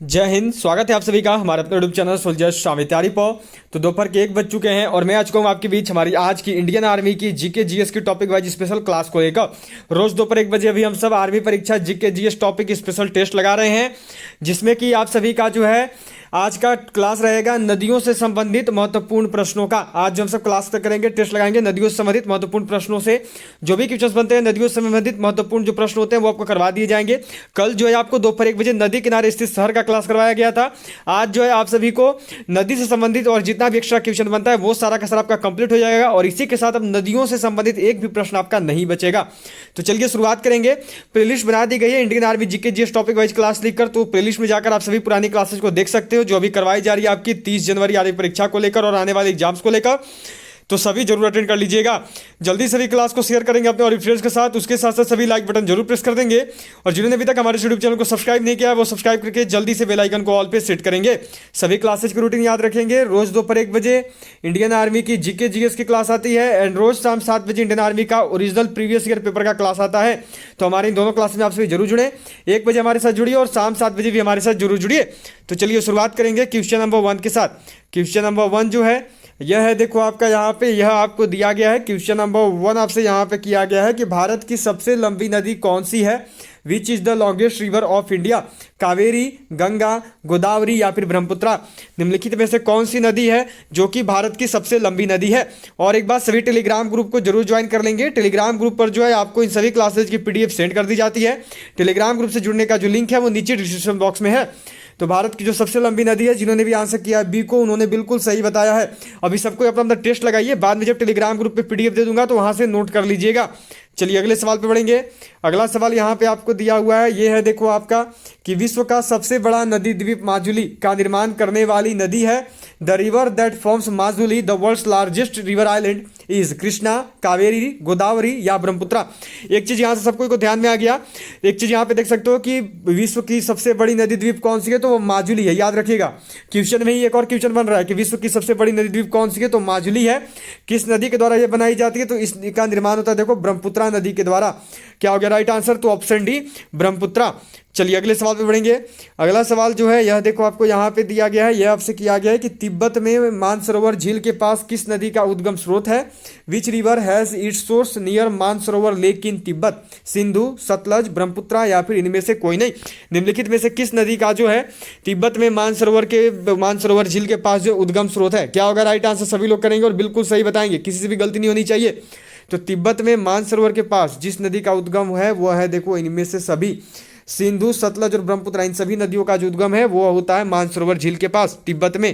जय हिंद। स्वागत है आप सभी का हमारे अपने यूट्यूब चैनल सोल्जर शामिल तैयारी पर। तो दोपहर के 1 बज चुके हैं और मैं आ चुका हूँ आपके बीच हमारी आज की इंडियन आर्मी की जीके जीएस की टॉपिक वाइज स्पेशल क्लास को लेकर। रोज दोपहर 1 बजे अभी हम सब आर्मी परीक्षा GK GS topic special test लगा रहे हैं, जिसमें कि आप सभी का जो है आज का क्लास रहेगा नदियों से संबंधित महत्वपूर्ण प्रश्नों का। आज जो हम सब क्लास करेंगे, टेस्ट लगाएंगे नदियों से संबंधित महत्वपूर्ण प्रश्नों से। जो भी क्वेश्चंस बनते हैं नदियों से संबंधित महत्वपूर्ण जो प्रश्न होते हैं वो आपको करवा दिए जाएंगे। कल जो है आपको दोपहर 1 बजे नदी किनारे स्थित शहर का क्लास करवाया गया था। आज जो है आप सभी को नदी से संबंधित और जितना भी एक्स्ट्रा क्वेश्चन बनता है वो सारा का सारा आपका कंप्लीट हो जाएगा और इसी के साथ अब नदियों से संबंधित एक भी प्रश्न आपका नहीं बचेगा। तो चलिए शुरुआत करेंगे। प्लेलिस्ट बना दी गई है Indian army GK GS topic wise class लिखकर, तो प्लेलिस्ट में जाकर आप सभी पुरानी क्लासेस को देख सकते हो जो अभी करवाई जा रही है आपकी 30 जनवरी आर्मी परीक्षा को लेकर और आने वाले एग्जाम्स को लेकर। तो सभी जरूर अटेंड कर लीजिएगा। जल्दी सभी क्लास को शेयर करेंगे अपने और फ्रेंड्स के साथ। उसके साथ साथ सभी लाइक बटन जरूर प्रेस कर देंगे और जिन्होंने अभी तक हमारे यूट्यूब चैनल को सब्सक्राइब नहीं किया है वो सब्सक्राइब करके जल्दी से बेल आइकन को ऑल पे सेट करेंगे। सभी क्लासेज की रूटीन याद रखेंगे। रोज दोपहर 1 बजे इंडियन आर्मी की जीके जीएस की क्लास आती है एंड रोज शाम 7 बजे इंडियन आर्मी का ओरिजिनल प्रीवियस ईयर पेपर का क्लास आता है। तो हमारे इन दोनों क्लास में आप सभी जरूर जुड़े। 1 बजे हमारे साथ जुड़िए और शाम 7 बजे भी हमारे साथ जरूर जुड़िए। तो चलिए शुरुआत करेंगे क्वेश्चन नंबर 1 के साथ। क्वेश्चन नंबर 1 जो है यह है, देखो आपका यहाँ पे यह आपको दिया गया है। क्वेश्चन नंबर 1 आपसे यहाँ पे किया गया है कि भारत की सबसे लंबी नदी कौन सी है? Which is the longest river of India? Kaveri, Ganga, Godavari या फिर ब्रह्मपुत्रा? निम्नलिखित में से कौन सी नदी है जो कि भारत की सबसे लंबी नदी है? और एक बात, सभी टेलीग्राम ग्रुप को जरूर ज्वाइन कर लेंगे। टेलीग्राम ग्रुप पर जो है आपको इन सभी क्लासेज की पीडीएफ सेंड कर दी जाती है। टेलीग्राम ग्रुप से जुड़ने का जो लिंक है वो नीचे डिस्क्रिप्शन बॉक्स में है। तो भारत की जो सबसे लंबी नदी है, जिन्होंने भी आंसर किया है बी को, उन्होंने बिल्कुल सही बताया है। अभी सबको अपना अपना टेस्ट लगाइए, बाद में जब टेलीग्राम ग्रुप पे पीडीएफ दे दूंगा तो वहां से नोट कर लीजिएगा। चलिए अगले सवाल पे बढ़ेंगे। अगला सवाल यहाँ पे आपको दिया हुआ है, ये है देखो आपका कि विश्व का सबसे बड़ा नदी द्वीप माजुली का निर्माण करने वाली नदी है। The river that forms Majuli the world's largest river island is Krishna, Kaveri, Godavari या ब्रह्मपुत्रा? एक चीज यहाँ से सबको को ध्यान में आ गया। एक चीज यहाँ पे देख सकते हो कि विश्व की सबसे बड़ी नदी द्वीप कौन सी है, तो वो माजुली है। याद रखिएगा, क्वेश्चन में ही एक और क्वेश्चन बन रहा है कि विश्व की सबसे बड़ी नदी द्वीप कौन सी है, तो माजुली है। किस नदी के द्वारा यह बनाई जाती है, तो इसका निर्माण होता है देखो ब्रह्मपुत्रा नदी के द्वारा। क्या हो गया राइट आंसर? तो ऑप्शन डी ब्रह्मपुत्रा। चलिए अगले सवाल पे बढ़ेंगे। अगला सवाल जो है यह देखो आपको यहाँ पे दिया गया है, यह आपसे किया गया है कि तिब्बत में मानसरोवर झील के पास किस नदी का उद्गम स्रोत है? Which river has its source near Mansarovar lake in Tibet? Sindhu, Sutlej, Brahmaputra या फिर इनमें से कोई नहीं? निम्नलिखित में से किस नदी का जो है तिब्बत में मानसरोवर झील के पास जो उद्गम स्रोत है? क्या होगा राइट आंसर? सभी लोग करेंगे और बिल्कुल सही बताएंगे, किसी से भी गलती नहीं होनी चाहिए। तो तिब्बत में मानसरोवर के पास जिस नदी का उद्गम है वो है देखो इनमें से सभी सिंधु, सतलज और ब्रह्मपुत्रा। इन सभी नदियों का जो उद्गम है वो होता है मानसरोवर झील के पास तिब्बत में।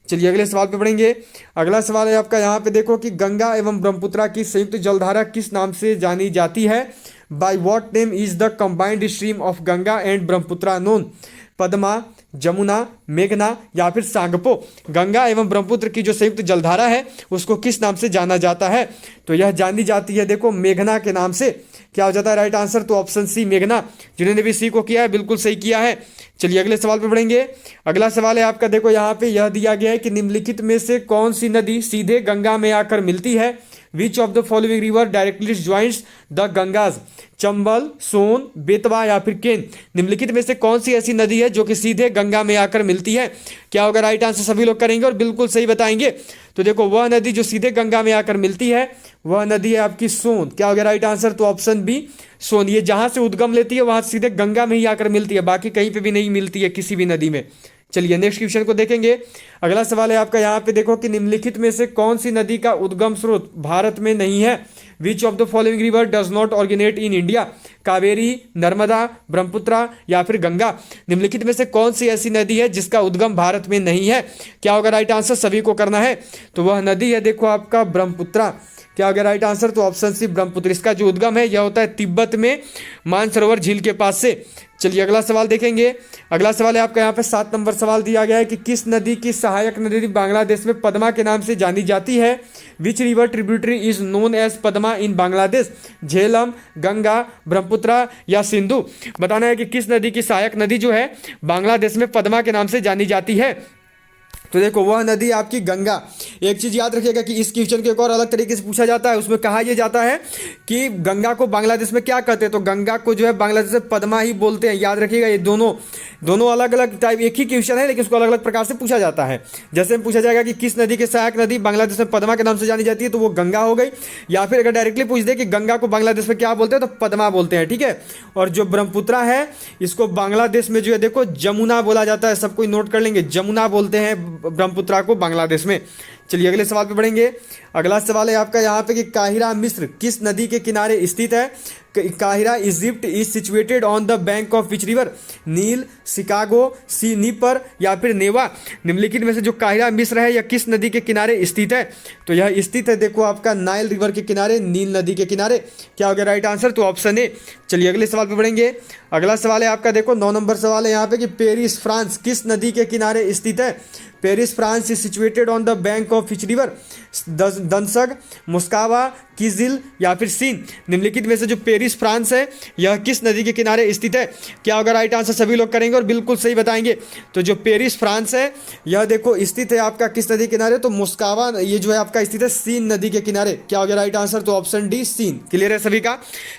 चलिए अगले सवाल पे बढ़ेंगे। अगला सवाल है आपका यहाँ पे देखो कि गंगा एवं ब्रह्मपुत्रा की संयुक्त जलधारा किस नाम से जानी जाती है? By what name is the combined stream of Ganga and Brahmaputra known? Padma, Jamuna, मेघना या फिर सांगपो? गंगा एवं ब्रह्मपुत्र की जो संयुक्त जलधारा है उसको किस नाम से जाना जाता है? तो यह जानी जाती है देखो मेघना के नाम से। क्या हो जाता है राइट आंसर? तो ऑप्शन सी मेघना। जिन्होंने भी सी को किया है बिल्कुल सही किया है। चलिए अगले सवाल पे बढ़ेंगे। अगला सवाल है आपका देखो यहाँ पे यह दिया गया है कि निम्नलिखित में से कौन सी नदी सीधे गंगा में आकर मिलती है? Which of the following river directly joins the Ganges? Chambal, Son, Betwa या फिर केन? निम्नलिखित में से कौन सी ऐसी नदी है जो कि सीधे गंगा में आकर मिलती है? क्या होगा राइट आंसर? सभी लोग करेंगे और बिल्कुल सही बताएंगे। तो देखो वह नदी जो सीधे गंगा में आकर मिलती है वह नदी है आपकी सोन। क्या होगा राइट आंसर? तो ऑप्शन बी सोन। ये जहां से उद्गम लेती है वहां सीधे गंगा में ही आकर मिलती है, बाकी कहीं पे भी नहीं मिलती है किसी भी नदी में। चलिए नेक्स्ट क्वेश्चन को देखेंगे। अगला सवाल है आपका यहाँ पे देखो कि निम्नलिखित में से कौन सी नदी का उद्गम स्रोत भारत में नहीं है? Which of the following river does not originate in India? Kaveri, Narmada, Brahmaputra या फिर गंगा? निम्नलिखित में से कौन सी ऐसी नदी है जिसका उद्गम भारत में नहीं है? क्या होगा राइट आंसर? सभी को करना है। तो वह नदी है देखो आपका ब्रह्मपुत्रा। क्या होगा राइट आंसर? तो ऑप्शन सी ब्रह्मपुत्र। इसका जो उद्गम है यह होता है तिब्बत में मानसरोवर झील के पास से। चलिए अगला सवाल देखेंगे। अगला सवाल है आपका यहाँ पे 7 नंबर सवाल दिया गया है कि किस नदी की सहायक नदी बांग्लादेश में पद्मा के नाम से जानी जाती है? Which river tributary is known as Padma in Bangladesh? Jhelum, Ganga, Brahmaputra या सिंधु? बताना है कि किस नदी की सहायक नदी जो है बांग्लादेश में पद्मा के नाम से जानी जाती है। तो देखो वह नदी आपकी गंगा। एक चीज याद रखिएगा कि इस क्वेश्चन को एक और अलग तरीके से पूछा जाता है, उसमें कहा यह जाता है कि गंगा को बांग्लादेश में क्या कहते हैं, तो गंगा को जो है बांग्लादेश में पद्मा ही बोलते हैं। याद रखिएगा ये दोनों दोनों अलग अलग टाइप, एक ही क्वेश्चन है लेकिन उसको अलग अलग प्रकार से पूछा जाता है। जैसे पूछा जाएगा कि किस नदी के सहायक नदी बांग्लादेश में पद्मा के नाम से जानी जाती है, तो वो गंगा हो गई। या फिर अगर डायरेक्टली पूछ दे कि गंगा को बांग्लादेश में क्या बोलते हैं, तो पद्मा बोलते हैं, ठीक है। और जो ब्रह्मपुत्रा है इसको बांग्लादेश में जो है देखो जमुना बोला जाता है, सब कोई नोट कर लेंगे, जमुना बोलते हैं ब्रह्मपुत्रा को बांग्लादेश में। चलिए अगले सवाल पे बढ़ेंगे। अगला सवाल है आपका यहाँ पे कि काहिरा मिस्र किस नदी के किनारे स्थित है। काहिरा Egypt is situated on the bank of which river, नील, शिकागो, सी नीपर या फिर नेवा। निम्नलिखित में से जो काहिरा मिस्र है यह किस नदी के किनारे स्थित है, तो यह स्थित है देखो आपका नाइल रिवर के किनारे, नील नदी के किनारे। क्या हो गया राइट आंसर, तो ऑप्शन ए। चलिए अगले सवाल पे बढ़ेंगे। अगला सवाल है आपका देखो 9 नंबर सवाल है यहाँ पे कि पेरिस फ्रांस किस नदी के किनारे स्थित है। Paris France is situated on the bank of which river, दनसग, मुस्कावा, किजिल या फिर सीन। निम्नलिखित में से जो पेरिस फ्रांस है यह किस नदी के किनारे स्थित है। क्या होगा राइट आंसर, सभी लोग करेंगे और बिल्कुल सही बताएंगे। तो जो पेरिस फ्रांस है यह देखो स्थित है आपका किस नदी के किनारे, तो मुस्कावा ये जो है आपका स्थित है सीन नदी के किनारे। क्या हो गया राइट आंसर, तो ऑप्शन डी सीन। क्लियर है सभी का,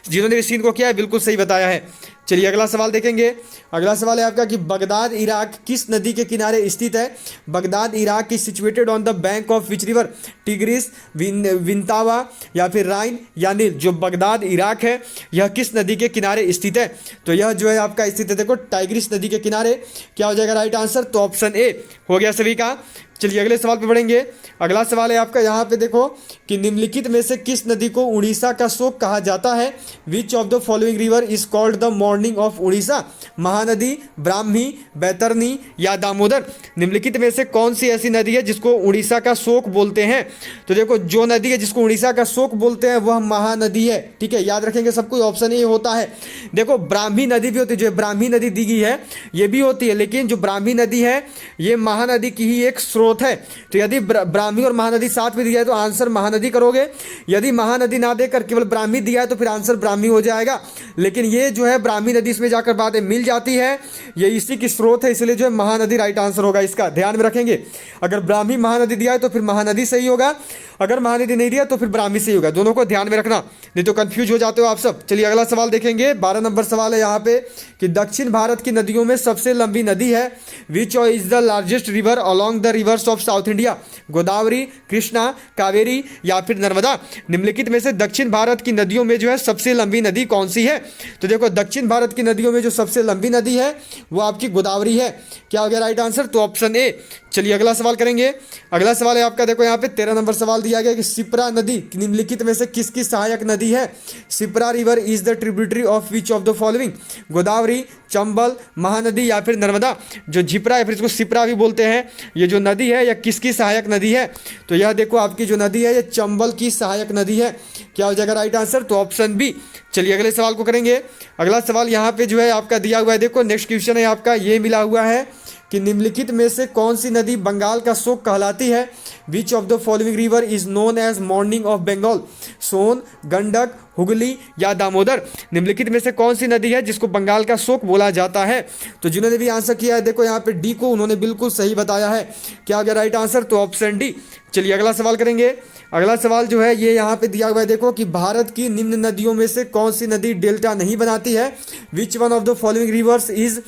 जिन्होंने सीन को किया है बिल्कुल सही बताया है। चलिए अगला सवाल देखेंगे। अगला सवाल है आपका कि बगदाद इराक किस नदी के किनारे स्थित है। Baghdad Iraq is situated on the bank of which river, Tigris, विंतावा या फिर राइन या नील। जो बगदाद इराक है यह किस नदी के किनारे स्थित है, तो यह जो है आपका स्थित है देखो टाइग्रिस नदी के किनारे। क्या हो जाएगा राइट आंसर, तो ऑप्शन ए हो गया सभी का। चलिए अगले सवाल पे बढ़ेंगे। अगला सवाल है आपका यहाँ पे देखो कि निम्नलिखित में से किस नदी को उड़ीसा का शोक कहा जाता है। Which of the following river is called the mourning of Orissa, Mahanadi, Brahmi, Baitarani या दामोदर। निम्नलिखित में से कौन सी ऐसी नदी है जिसको उड़ीसा का शोक बोलते हैं, तो देखो जो नदी है जिसको उड़ीसा का शोक बोलते हैं वह महानदी है, ठीक है। याद रखेंगे सबको, ऑप्शन ए होता है। देखो ब्राह्मी नदी भी होती है, जो ब्राह्मी नदी दी गई है ये भी होती है, लेकिन जो ब्राह्मी नदी है ये महानदी की ही एक स्रोत है। तो यदि ब्राह्मी और महानदी साथ में दिया है तो आंसर महानदी करोगे। यदि महानदी ना देकर केवल ब्राह्मी दिया है तो फिर आंसर ब्राह्मी हो जाएगा। लेकिन ये जो है ब्राह्मी नदी इसमें जाकर बातें मिल जाती है, ये इसी की स्रोत है, इसलिए जो है महानदी राइट आंसर होगा। इसका ध्यान में रखेंगे, अगर ब्राह्मी महानदी दिया है तो फिर महानदी सही होगा, अगर महानदी नहीं दिया तो फिर ब्राह्मी सही होगा। दोनों को ध्यान में रखना, नहीं तो कंफ्यूज हो जाते हो आप सब। चलिए अगला सवाल देखेंगे। 12 नंबर सवाल है यहाँ पे कि दक्षिण भारत की नदियों में सबसे लंबी नदी है। Which is the largest river along the reverse of south India, Godavari, Krishna, Kaveri या फिर नर्मदा। निम्नलिखित में से दक्षिण भारत की नदियों में जो है सबसे लंबी नदी कौन सी है, तो देखो दक्षिण भारत की नदियों में जो सबसे लंबी नदी है वो आपकी गोदावरी है। क्या हो गया राइट आंसर, तो ऑप्शन ए। चलिए अगला सवाल करेंगे। अगला सवाल है आपका देखो यहाँ पे 13 नंबर सवाल दिया गया कि शिप्रा नदी निम्नलिखित में से किसकी सहायक नदी है। Shipra river is the tributary of which of the following, Godavari, Chambal, Mahanadi या फिर नर्मदा। जो झिप्रा है फिर इसको शिप्रा भी बोलते हैं, ये जो नदी है यह किसकी सहायक नदी है, तो यह देखो आपकी जो नदी है ये चंबल की सहायक नदी है। क्या हो जाएगा राइट आंसर, तो ऑप्शन बी। चलिए अगले सवाल को करेंगे। अगला सवाल यहाँ पे जो है आपका दिया हुआ है, देखो नेक्स्ट क्वेश्चन है आपका ये मिला हुआ है कि निम्नलिखित में से कौन सी नदी बंगाल का शोक कहलाती है। Which of the following river is known as mourning of Bengal, Son, Gandak, Hooghly या दामोदर। निम्नलिखित में से कौन सी नदी है जिसको बंगाल का शोक बोला जाता है, तो जिन्होंने भी आंसर किया है देखो यहाँ पे डी को उन्होंने बिल्कुल सही बताया है। क्या हो गया राइट आंसर, तो ऑप्शन डी। चलिए अगला सवाल करेंगे। अगला सवाल जो है ये यहाँ पे दिया हुआ है देखो कि भारत की निम्न नदियों में से कौन सी नदी डेल्टा नहीं बनाती है। Which one of the following rivers is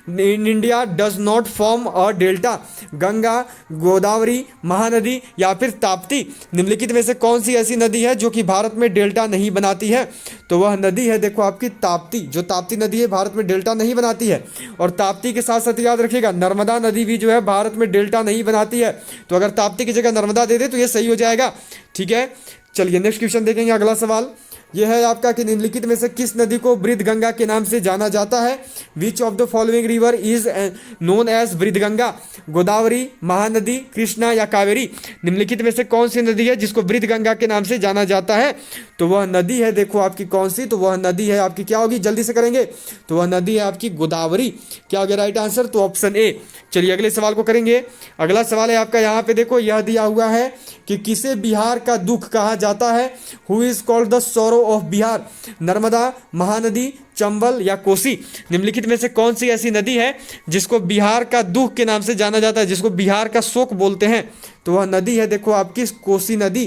in India does not form a delta, Ganga, Godavari, Mahanadi या फिर ताप्ती। निम्नलिखित में से कौन सी ऐसी नदी है जो कि भारत में डेल्टा नहीं बनाती है, तो वह नदी है देखो आपकी ताप्ती। जो ताप्ती नदी है भारत में डेल्टा नहीं बनाती है, और ताप्ती के साथ साथ याद रखिएगा नर्मदा नदी भी जो है भारत में डेल्टा नहीं बनाती है। तो अगर ताप्ती की जगह नर्मदा दे दे तो ये सही हो जाएगा, ठीक है। चलिए नेक्स्ट क्वेश्चन देखेंगे। अगला सवाल यह है आपका कि निम्नलिखित में से किस नदी को वृद्धगंगा के नाम से जाना जाता है। Which of the following river is known as Vriddhaganga, Godavari, Mahanadi, Krishna या कावेरी। निम्नलिखित में से कौन सी नदी है जिसको वृद्धगंगा के नाम से जाना जाता है, तो वह नदी है देखो आपकी कौन सी, तो वह नदी है आपकी क्या होगी, जल्दी से करेंगे, तो वह नदी है आपकी गोदावरी। क्या हो गया राइट आंसर, तो ऑप्शन ए। चलिए अगले सवाल को करेंगे। अगला सवाल है आपका यहाँ पे देखो यह दिया हुआ है कि किसे बिहार का दुख कहा जाता है। Who is called the sorrow of Bihar, Narmada, Mahanadi, Chambal या कोसी। निम्नलिखित में से कौन सी ऐसी नदी है जिसको बिहार का दुख के नाम से जाना जाता है, जिसको बिहार का शोक बोलते हैं? तो वह नदी है देखो आपकी कोसी नदी।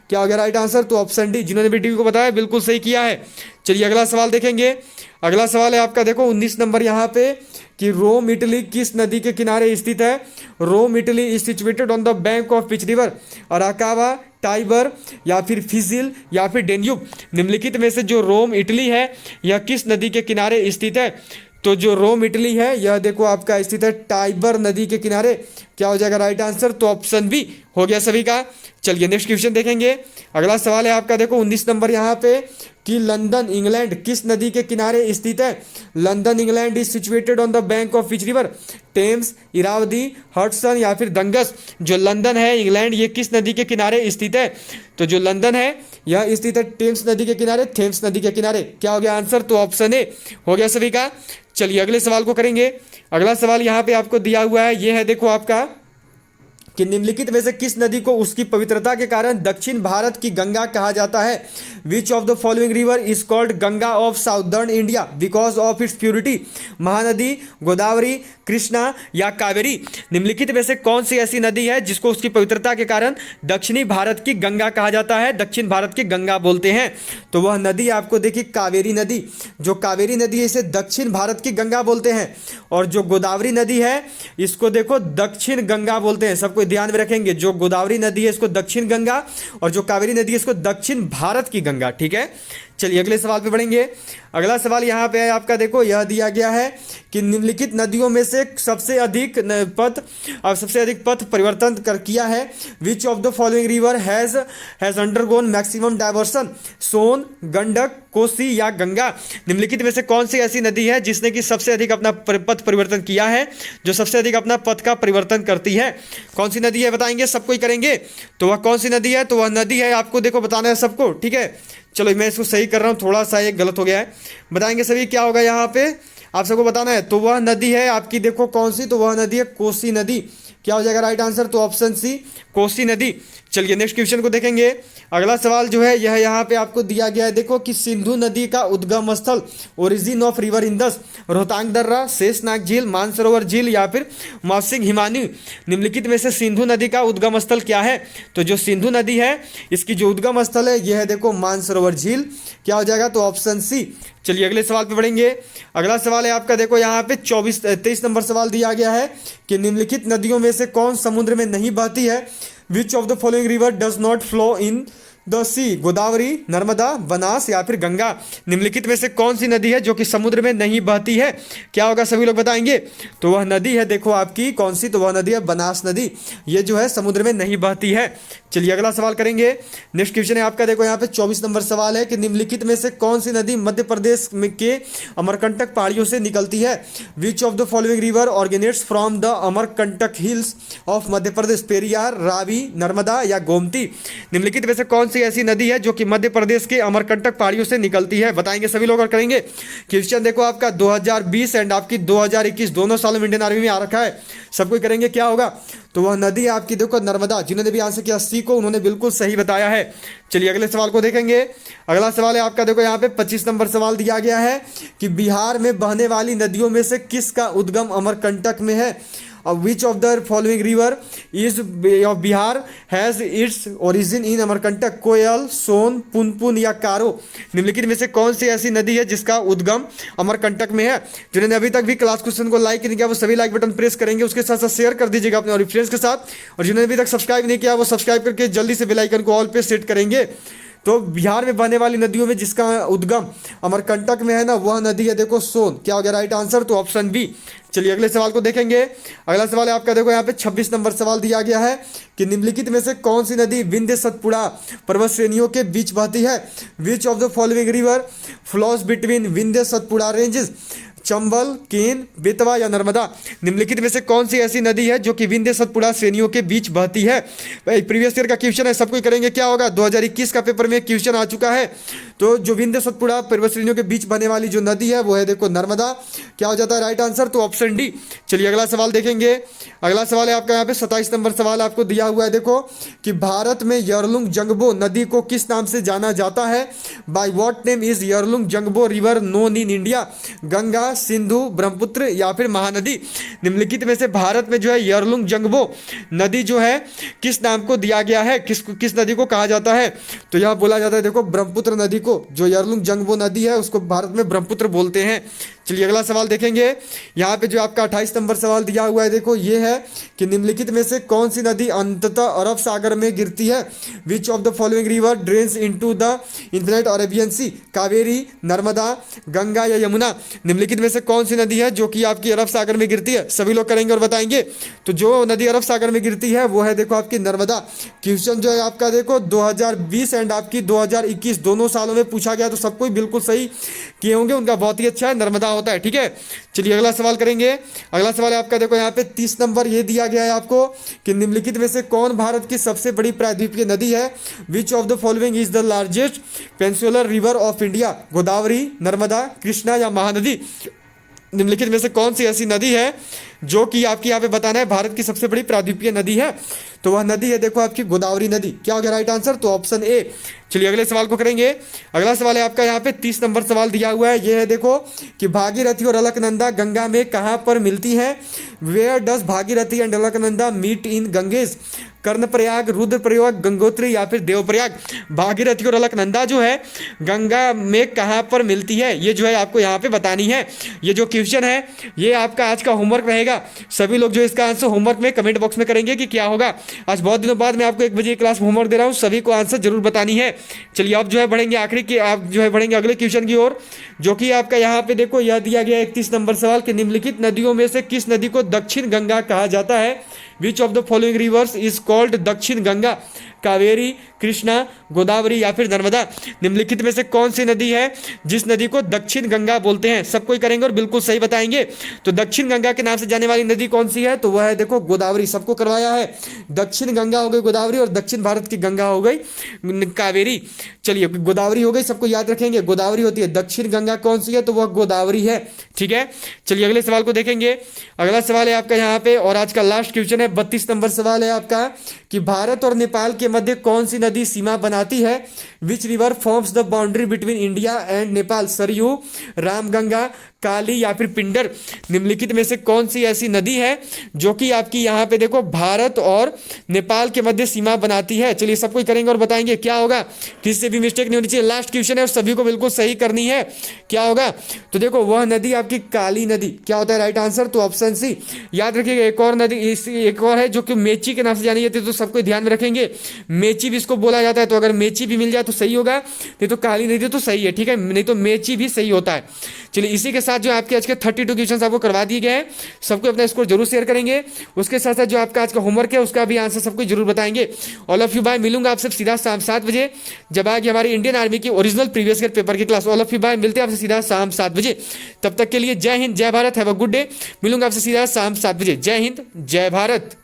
क्या हो गया राइट आंसर? तो ऑप्शन डी। जिन्होंने भी डी को बताया बिल्कुल सही किया है। चलिए अगला सवाल देखेंगे। अगला सवाल है आपका देखो 19 नंबर यहाँ पे कि रोम इटली किस नदी के किनारे स्थित है? Rome Italy is situated on the bank of which river? Arakawa, Tiber या फिर फिजिल या फिर डेन्यूब। निम्नलिखित में से जो रोम इटली है यह किस नदी के किनारे स्थित है? तो जो रोम इटली है यह देखो आपका स्थित है टाइबर नदी के किनारे। क्या हो जाएगा राइट आंसर? तो ऑप्शन बी हो गया सभी का। चलिए नेक्स्ट क्वेश्चन देखेंगे। अगला सवाल है आपका देखो 19 नंबर यहाँ पे कि लंदन इंग्लैंड किस नदी के किनारे स्थित है? London England is situated on the bank of which river? Thames, Irrawaddy, Hudson या फिर गंगस। जो लंदन है इंग्लैंड ये किस नदी के किनारे स्थित है? तो जो लंदन है यह स्थित है टेम्स नदी के किनारे, थेम्स नदी के किनारे। क्या हो गया आंसर? तो ऑप्शन ए हो गया सभी का। चलिए अगले सवाल को करेंगे। अगला सवाल यहाँ पे आपको दिया हुआ है, ये है देखो आपका कि निम्नलिखित में से किस नदी को उसकी पवित्रता के कारण दक्षिण भारत की गंगा कहा जाता है? Which of the following river is called Ganga of southern India because of its purity? Mahanadi, Godavari, Krishna या कावेरी। निम्नलिखित में से कौन सी ऐसी नदी है जिसको उसकी पवित्रता के कारण दक्षिणी भारत की गंगा कहा जाता है, दक्षिण भारत की गंगा बोलते हैं? तो वह नदी आपको देखिए कावेरी नदी। जो कावेरी नदी है इसे दक्षिण भारत की गंगा बोलते हैं, और जो गोदावरी नदी है इसको देखो दक्षिण गंगा बोलते हैं। सबको ध्यान में रखेंगे, जो गोदावरी नदी है इसको दक्षिण गंगा और जो कावेरी नदी है इसको दक्षिण भारत की गंगा। ठीक है, चलिए अगले सवाल पे बढ़ेंगे। अगला सवाल यहाँ पे है आपका देखो, यह दिया गया है कि निम्नलिखित नदियों में से सबसे अधिक पथ परिवर्तन किया है। Which of the following river has undergone maximum diversion? Son, Gandak, Kosi या गंगा। निम्नलिखित में से कौन सी ऐसी नदी है जिसने कि सबसे अधिक अपना पथ परिवर्तन किया है, जो सबसे अधिक अपना पथ का परिवर्तन करती है? कौन सी नदी है बताएंगे, सबको ही करेंगे। तो वह कौन सी नदी है? तो वह नदी है आपको देखो बताना है सबको। ठीक है, चलो मैं इसको सही कर रहा हूँ, थोड़ा सा एक गलत हो गया है। बताएंगे सभी क्या होगा यहाँ पे, आप सबको बताना है। तो वह नदी है आपकी देखो कौन सी? तो वह नदी है कोसी नदी। क्या हो जाएगा राइट आंसर? तो ऑप्शन सी कोसी नदी। चलिए नेक्स्ट क्वेश्चन को देखेंगे। अगला सवाल जो है यह यहाँ पे आपको दिया गया है देखो कि सिंधु नदी का उद्गम स्थल, origin of river Indus, Rohtang दर्रा, शेषनाग झील, मानसरोवर झील या फिर मौसिंग हिमानी। निम्नलिखित में से सिंधु नदी का उद्गम स्थल क्या है? तो जो सिंधु नदी है इसकी जो उद्गम स्थल है यह है देखो मानसरोवर झील। क्या हो जाएगा? तो ऑप्शन सी। चलिए अगले सवाल पे बढ़ेंगे। अगला सवाल है आपका देखो यहाँ पे 23 नंबर सवाल दिया गया है कि निम्नलिखित नदियों में से कौन समुद्र में नहीं बहती है? Which of the following river does not flow in the sea? Godavari, Narmada, Banas या फिर गंगा। निम्नलिखित में से कौन सी नदी है जो कि समुद्र में नहीं बहती है? क्या होगा सभी लोग बताएंगे। तो वह नदी है देखो आपकी कौन सी? तो वह नदी है बनास नदी। ये जो है समुद्र में नहीं बहती है। चलिए अगला सवाल करेंगे। नेक्स्ट क्वेश्चन है आपका देखो यहाँ पे 24 नंबर सवाल है कि निम्नलिखित में से कौन सी नदी मध्य प्रदेश के अमरकंटक पहाड़ियों से निकलती है? Which of the following river originates from the Amarkantak hills of Madhya Pradesh? Periyar, Ravi, Narmada या गोमती। निम्नलिखित में से कौन सी ऐसी नदी है जो कि मध्य प्रदेश के अमरकंटक पहाड़ियों से निकलती है? बताएंगे सभी लोग और करेंगे। क्वेश्चन देखो आपका 2020 एंड आपकी 2021 दोनों सालों में इंडियन आर्मी में आ रखा है, सबको करेंगे। क्या होगा? तो वह नदी आपकी देखो नर्मदा। जिन्होंने भी आंसर किया सी को उन्होंने बिल्कुल सही बताया है। चलिए अगले सवाल को देखेंगे। अगला सवाल है आपका देखो यहाँ पे 25 नंबर सवाल दिया गया है कि बिहार में बहने वाली नदियों में से किसका उद्गम अमरकंटक में है? Which of the following river is of Bihar has its origin in Amarkantak? Koel, Son, Punpun या कारो। निम्नलिखित में से कौन सी ऐसी नदी है जिसका उद्गम अमरकंटक में है? जिन्होंने अभी तक भी क्लास क्वेश्चन को लाइक नहीं किया वो सभी लाइक बटन प्रेस करेंगे, उसके साथ साथ शेयर कर दीजिएगा अपने और फ्रेंड्स के साथ। और जिन्होंने अभी तक सब्सक्राइब नहीं किया वो सब्सक्राइब करके जल्दी से बेल आइकन को ऑल पे सेट करेंगे। तो बिहार में बहने वाली नदियों में जिसका उद्गम अमरकंटक में है ना, वह नदी है देखो सोन। क्या हो गया राइट आंसर? तो ऑप्शन बी। चलिए अगले सवाल को देखेंगे। अगला सवाल है आपका देखो यहाँ पे 26 नंबर सवाल दिया गया है कि निम्नलिखित में से कौन सी नदी विंध्य सतपुड़ा पर्वत श्रेणियों के बीच बहती है? Which of the following river flows between Vindhya Satpura ranges? Chambal, Ken, Betwa या नर्मदा। निम्नलिखित में से कौन सी ऐसी नदी है जो कि विंध्य सतपुड़ा श्रेणियों के बीच बहती है? भाई प्रीवियस ईयर का क्वेश्चन है, सबको करेंगे। क्या होगा? 2021 का पेपर में क्वेश्चन आ चुका है। तो जो विंध्य सतपुड़ा पर्वत श्रेणियों के बीच बहने वाली जो नदी है वो है देखो नर्मदा। क्या हो जाता है राइट आंसर? तो ऑप्शन डी। चलिए अगला सवाल देखेंगे। अगला सवाल है आपका यहाँ पे 27 नंबर सवाल आपको दिया हुआ है देखो कि भारत में यरलुंग जंगबो नदी को किस नाम से जाना जाता है? By what name is Yarlung Zangbo river known in India? Ganga, Sindhu, Brahmaputra या फिर महानदी? निम्नलिखित में से भारत में जो है यरलुंग जंगबो नदी जो है किस नाम को दिया गया है, किस नदी को कहा जाता है? तो यह बोला जाता है देखो ब्रह्मपुत्र नदी को। जो यरलुंग जंगबो नदी है उसको भारत में ब्रह्मपुत्र बोलते हैं। चलिए अगला सवाल देखेंगे। यहाँ पे जो आपका 28 नंबर सवाल दिया हुआ है देखो ये है कि निम्नलिखित में से कौन सी नदी अंततः अरब सागर में गिरती है? Which of the following river drains into the infinite Arabian sea? Kaveri, Narmada, Ganga या यमुना? निम्नलिखित में से कौन सी नदी है जो कि आपकी अरब सागर में गिरती है? सभी लोग करेंगे और बताएंगे। तो जो नदी अरब सागर में गिरती है वो है देखो आपकी नर्मदा। क्वेश्चन जो है आपका देखो 2020 एंड आपकी 2021 दोनों सालों में पूछा गया, तो सब कोई बिल्कुल सही किए होंगे, उनका बहुत ही अच्छा है, नर्मदा होता है। ठीक है, चलिए अगला सवाल करेंगे। अगला सवाल है आपका देखो यहाँ पे 30 नंबर ये दिया गया है आपको कि निम्नलिखित में से कौन भारत की सबसे बड़ी प्रायद्वीपीय नदी है? Which of the following is the largest peninsular river of India? Godavari, Narmada, Krishna या महानदी? निम्नलिखित में से कौन सी ऐसी नदी है जो कि आपकी यहाँ पे बताना है भारत की सबसे बड़ी प्रायद्वीपीय नदी है? तो वह नदी है देखो आपकी गोदावरी नदी। क्या हो गया राइट आंसर? तो ऑप्शन ए। चलिए अगले सवाल को करेंगे। अगला सवाल है आपका यहाँ पे 30 नंबर सवाल दिया हुआ है, ये है देखो कि भागीरथी और अलकनंदा गंगा में कहाँ पर मिलती है? Where does Bhagirathi and Alaknanda meet in Ganges? Karnaprayag, Rudraprayag, Gangotri या फिर देवप्रयाग? भागीरथी और अलकनंदा जो है गंगा में कहाँ पर मिलती है, ये जो है आपको यहाँ पे बतानी है। ये जो क्वेश्चन है ये आपका आज का होमवर्क रहेगा। सभी लोग जो इसका आंसर होमवर्क में कमेंट बॉक्स में करेंगे कि क्या होगा। आज बहुत दिनों बाद मैं आपको 1 बजे क्लास में होमवर्क दे रहा हूँ, सभी को आंसर जरूर बतानी है। चलिए अब जो है बढ़ेंगे आखिरी की, आप जो है बढ़ेंगे अगले क्वेश्चन की ओर, जो कि आपका यहाँ पे देखो यह दिया गया 31 नंबर सवाल कि निम्नलिखित नदियों में से किस नदी को दक्षिण गंगा कहा जाता है? Which of the following rivers is called दक्षिण गंगा? कावेरी, कृष्णा, गोदावरी या फिर नर्मदा? निम्नलिखित में से कौन सी नदी है जिस नदी को दक्षिण गंगा बोलते हैं? सब कोई करेंगे और बिल्कुल सही बताएंगे। तो दक्षिण गंगा के नाम से जाने वाली नदी कौन सी है? तो वह है देखो गोदावरी। सबको करवाया है। दक्षिण गंगा हो गई गोदावरी और दक्षिण भारत की गंगा हो गई कावेरी। चलिए गोदावरी हो गई, सबको याद रखेंगे गोदावरी होती है। दक्षिण गंगा कौन सी है? तो वह गोदावरी है। ठीक है, चलिए अगले सवाल को देखेंगे। अगला सवाल है आपका यहाँ पे और आज का लास्ट क्वेश्चन है 32 नंबर सवाल है आपका कि भारत और नेपाल के मध्य कौन सी नदी सीमा बनाती है? Which river forms the boundary between India and Nepal? Sarayu, Ramganga, Kali या फिर पिंडर? निम्नलिखित में से कौन सी ऐसी नदी है जो कि आपकी यहाँ पे देखो भारत और नेपाल के मध्य सीमा बनाती है? चलिए सब कोई करेंगे और बताएंगे क्या होगा। किसी से भी मिस्टेक नहीं होनी चाहिए। लास्ट क्वेश्चन है और सभी को बिल्कुल सही करनी है। क्या होगा? तो देखो वह नदी आपकी काली नदी। क्या होता है राइट आंसर? तो ऑप्शन सी। याद रखिएगा एक और नदी एक और है जो कि मेची के नाम से जानी जाती है, तो सबको ध्यान में रखेंगे। मेची भी इसको बोला जाता है, तो अगर मेची भी मिल जाए तो सही होगा, नहीं तो काली नदी तो सही है। ठीक है, नहीं तो मेची भी सही होता है। चलिए इसी के साथ जो आपके आज के 32 क्वेश्चन आपको करवा दिए गए हैं। सबको अपना स्कोर जरूर शेयर करेंगे। उसके साथ साथ जो आपका आज का होमवर्क है उसका भी आंसर सबको जरूर बताएंगे। All of you bye. मिलूंगा आपसे सीधा शाम 7 बजे जब आएगी हमारी इंडियन आर्मी की ओरिजिनल प्रीवियस ईयर पेपर की class. All of you bye. मिलते हैं आपसे सीधा शाम 7 बजे। तब तक के लिए जय हिंद, जय Bharat. Have a good day. मिलूंगा आपसे सीधा शाम 7 बजे। जय हिंद, जय भारत।